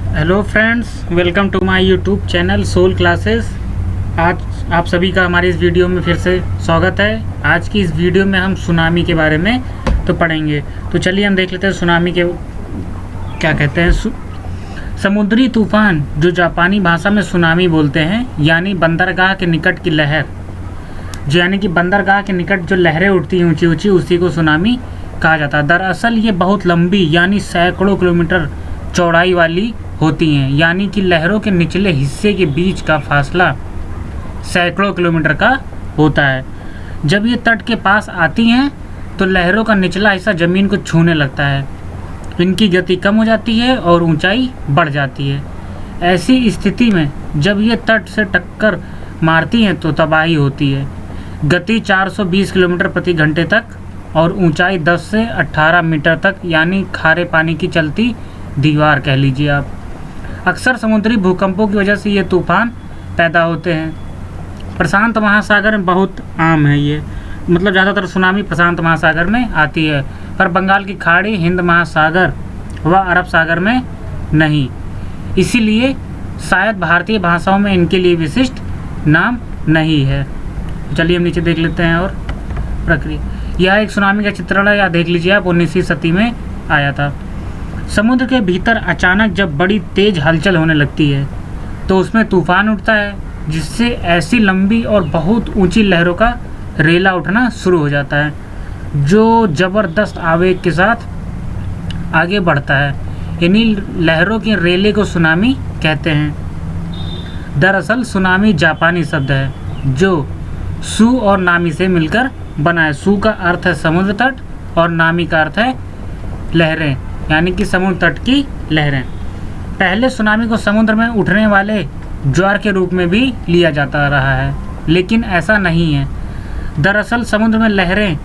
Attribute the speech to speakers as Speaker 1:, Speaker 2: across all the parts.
Speaker 1: Hello friends, welcome to my YouTube channel soul classes. आज आप सभी का हमारे इस वीडियो में फिर से स्वागत है। आज की इस वीडियो में हम सुनामी के बारे में तो पढ़ेंगे। तो चलिए हम देख लेते हैं सुनामी के क्या कहते हैं। समुद्री तूफान, जो जापानी भाषा में सुनामी बोलते हैं, यानी बंदरगाह के निकट की लहर, यानी कि बंदरगाह के निकट जो लहरें उठती हैं ऊंची ऊंची, उसी को सुनामी कहा जाता है। दरअसल ये बहुत लंबी यानी सैकड़ों किलोमीटर चौड़ाई वाली होती हैं, यानी कि लहरों के निचले हिस्से के बीच का फासला सैकड़ों किलोमीटर का होता है। जब ये तट के पास आती हैं तो लहरों का निचला हिस्सा ज़मीन को छूने लगता है, इनकी गति कम हो जाती है और ऊंचाई बढ़ जाती है। ऐसी स्थिति में जब ये तट से टक्कर मारती हैं तो तबाही होती है। गति 420 किलोमीटर प्रति घंटे तक और ऊंचाई 10 से 18 मीटर तक, यानी खारे पानी की चलती दीवार कह लीजिए आप। अक्सर समुद्री भूकंपों की वजह से ये तूफान पैदा होते हैं। प्रशांत महासागर में बहुत आम है ये, मतलब ज़्यादातर सुनामी प्रशांत महासागर में आती है, पर बंगाल की खाड़ी, हिंद महासागर व अरब सागर में नहीं। इसीलिए शायद भारतीय भाषाओं में इनके लिए विशिष्ट नाम नहीं है। चलिए हम नीचे देख लेते हैं और प्रक्रिया। यह एक सुनामी का चित्रण है, या देख लीजिए आप, 19वीं सदी में आया था। समुद्र के भीतर अचानक जब बड़ी तेज हलचल होने लगती है तो उसमें तूफान उठता है, जिससे ऐसी लंबी और बहुत ऊंची लहरों का रेला उठना शुरू हो जाता है, जो ज़बरदस्त आवेग के साथ आगे बढ़ता है। इन्हीं लहरों के रेले को सुनामी कहते हैं। दरअसल सुनामी जापानी शब्द है, जो सु और नामी से मिलकर बना है। सु का अर्थ है समुद्र तट और नामी का अर्थ है लहरें, यानी कि समुद्र तट की लहरें। पहले सुनामी को समुद्र में उठने वाले ज्वार के रूप में भी लिया जाता रहा है, लेकिन ऐसा नहीं है। दरअसल समुद्र में लहरें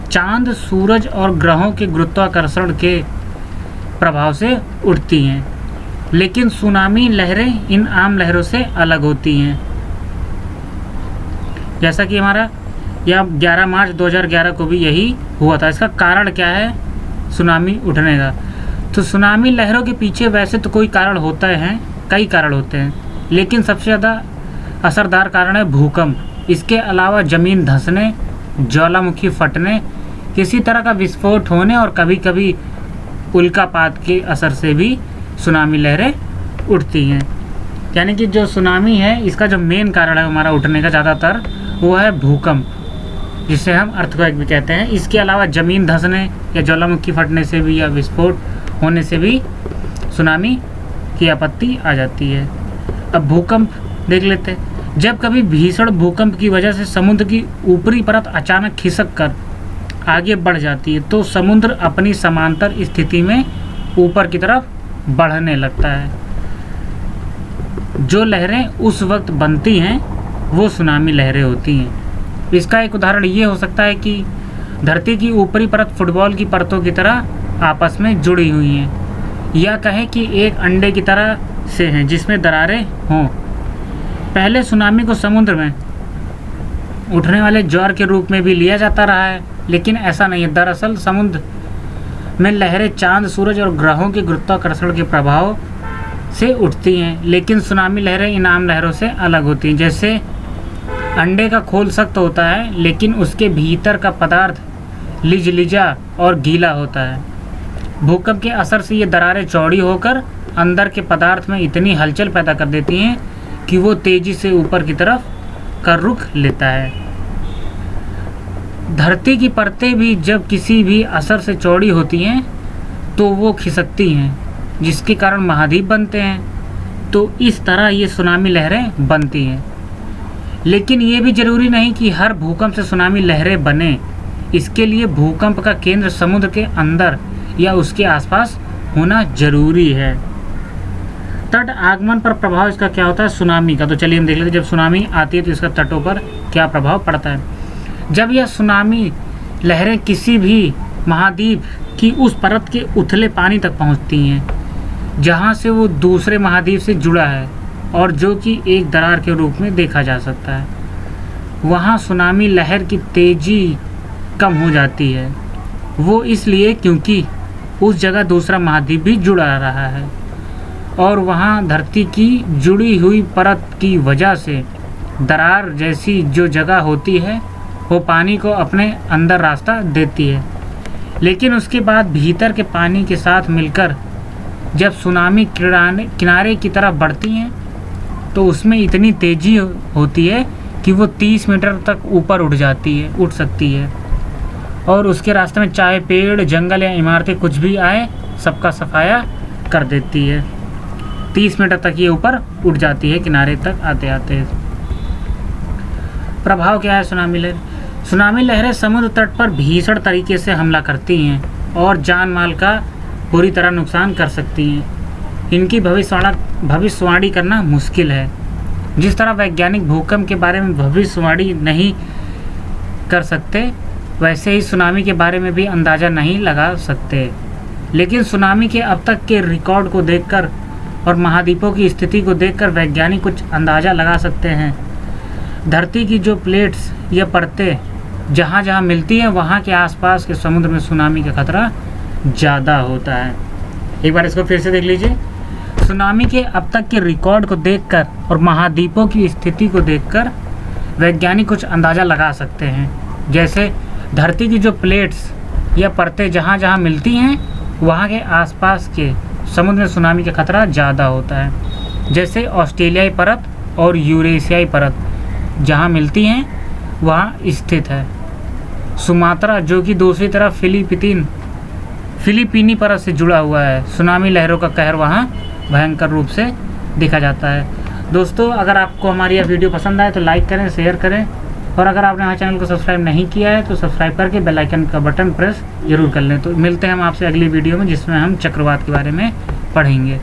Speaker 1: चांद, सूरज और ग्रहों के गुरुत्वाकर्षण के प्रभाव से उठती हैं, लेकिन सुनामी लहरें इन आम लहरों से अलग होती हैं। जैसा कि हमारा यह 11 मार्च 2011 को भी यही हुआ था। इसका कारण क्या है सुनामी उठने का? तो सुनामी लहरों के पीछे वैसे तो कोई कारण होता है, कई कारण होते हैं, लेकिन सबसे ज़्यादा असरदार कारण है भूकंप। इसके अलावा ज़मीन धंसने, ज्वालामुखी फटने, किसी तरह का विस्फोट होने और कभी कभी उल्कापात के असर से भी सुनामी लहरें उठती हैं। यानी कि जो सुनामी है, इसका जो मेन कारण है हमारा उठने का ज़्यादातर, वो है भूकंप, जिसे हम अर्थक्वेक भी कहते हैं। इसके अलावा ज़मीन धंसने या ज्वालामुखी फटने से भी या विस्फोट होने से भी सुनामी की आपत्ति आ जाती है। अब भूकंप देख लेते हैं। जब कभी भीषण भूकंप की वजह से समुद्र की ऊपरी परत अचानक खिसक कर आगे बढ़ जाती है तो समुद्र अपनी समांतर स्थिति में ऊपर की तरफ बढ़ने लगता है। जो लहरें उस वक्त बनती हैं वो सुनामी लहरें होती हैं। इसका एक उदाहरण ये हो सकता है कि धरती की ऊपरी परत फुटबॉल की परतों की तरह आपस में जुड़ी हुई हैं, या कहें कि एक अंडे की तरह से हैं जिसमें दरारें हों। पहले सुनामी को समुद्र में उठने वाले ज्वार के रूप में भी लिया जाता रहा है, लेकिन ऐसा नहीं है। दरअसल समुद्र में लहरें चांद, सूरज और ग्रहों के गुरुत्वाकर्षण के प्रभाव से उठती हैं, लेकिन सुनामी लहरें इन आम लहरों से अलग होती हैं। जैसे अंडे का खोल सख्त होता है, लेकिन उसके भीतर का पदार्थ लिजलिजा और गीला होता है। भूकंप के असर से ये दरारें चौड़ी होकर अंदर के पदार्थ में इतनी हलचल पैदा कर देती हैं कि वो तेजी से ऊपर की तरफ का रुख लेता है। धरती की परतें भी जब किसी भी असर से चौड़ी होती हैं तो वो खिसकती हैं, जिसके कारण महाद्वीप बनते हैं। तो इस तरह ये सुनामी लहरें बनती हैं। लेकिन ये भी ज़रूरी नहीं कि हर भूकंप से सुनामी लहरें बने। इसके लिए भूकंप का केंद्र समुद्र के अंदर या उसके आसपास होना जरूरी है। तट आगमन पर प्रभाव इसका क्या होता है सुनामी का? तो चलिए हम देख लेते हैं। जब सुनामी आती है तो इसका तटों पर क्या प्रभाव पड़ता है। जब यह सुनामी लहरें किसी भी महाद्वीप की उस परत के उथले पानी तक पहुंचती हैं जहां से वो दूसरे महाद्वीप से जुड़ा है और जो कि एक दरार के रूप में देखा जा सकता है, वहाँ सुनामी लहर की तेज़ी कम हो जाती है। वो इसलिए क्योंकि उस जगह दूसरा महाद्वीप भी जुड़ा रहा है। और वहाँ धरती की जुड़ी हुई परत की वजह से दरार जैसी जो जगह होती है वो पानी को अपने अंदर रास्ता देती है। लेकिन उसके बाद भीतर के पानी के साथ मिलकर जब सुनामी किनारे की तरफ बढ़ती हैं तो उसमें इतनी तेज़ी होती है कि वो 30 मीटर तक ऊपर उठ सकती है और उसके रास्ते में चाहे पेड़, जंगल या इमारतें कुछ भी आए, सबका सफाया कर देती है। 30 मीटर तक ये ऊपर उठ जाती है किनारे तक आते आते। प्रभाव क्या है सुनामी लहर? सुनामी लहरें समुद्र तट पर भीषण तरीके से हमला करती हैं और जान माल का बुरी तरह नुकसान कर सकती हैं। इनकी भविष्यवाणी करना मुश्किल है। जिस तरह वैज्ञानिक भूकंप के बारे में भविष्यवाणी नहीं कर सकते, वैसे ही सुनामी के बारे में भी अंदाज़ा नहीं लगा सकते। लेकिन सुनामी के अब तक के रिकॉर्ड को देखकर और महाद्वीपों की स्थिति को देखकर वैज्ञानिक कुछ अंदाज़ा लगा सकते हैं। धरती की जो प्लेट्स या परतें जहाँ जहाँ मिलती हैं वहाँ के आसपास के समुद्र में सुनामी का खतरा ज़्यादा होता है। एक बार इसको फिर से देख लीजिए। सुनामी के अब तक के रिकॉर्ड को देखकर और महाद्वीपों की स्थिति को देखकर वैज्ञानिक कुछ अंदाज़ा लगा सकते हैं। जैसे धरती की जो प्लेट्स या परतें जहाँ जहाँ मिलती हैं वहाँ के आसपास के समुद्र में सुनामी का खतरा ज़्यादा होता है। जैसे ऑस्ट्रेलियाई परत और यूरेशियाई परत जहाँ मिलती हैं वहाँ स्थित है। सुमात्रा जो कि दूसरी तरफ फिलीपीनी परत से जुड़ा हुआ है। सुनामी लहरों का कहर वहाँ भयंकर रूप से देखा जाता है। दोस्तों, अगर आपको हमारी यह वीडियो पसंद आए तो लाइक करें, शेयर करें और अगर आपने हमारे चैनल को सब्सक्राइब नहीं किया है तो सब्सक्राइब करके बेल आइकन का बटन प्रेस जरूर कर लें। तो मिलते हैं हम आपसे अगली वीडियो में जिसमें हम चक्रवात के बारे में पढ़ेंगे।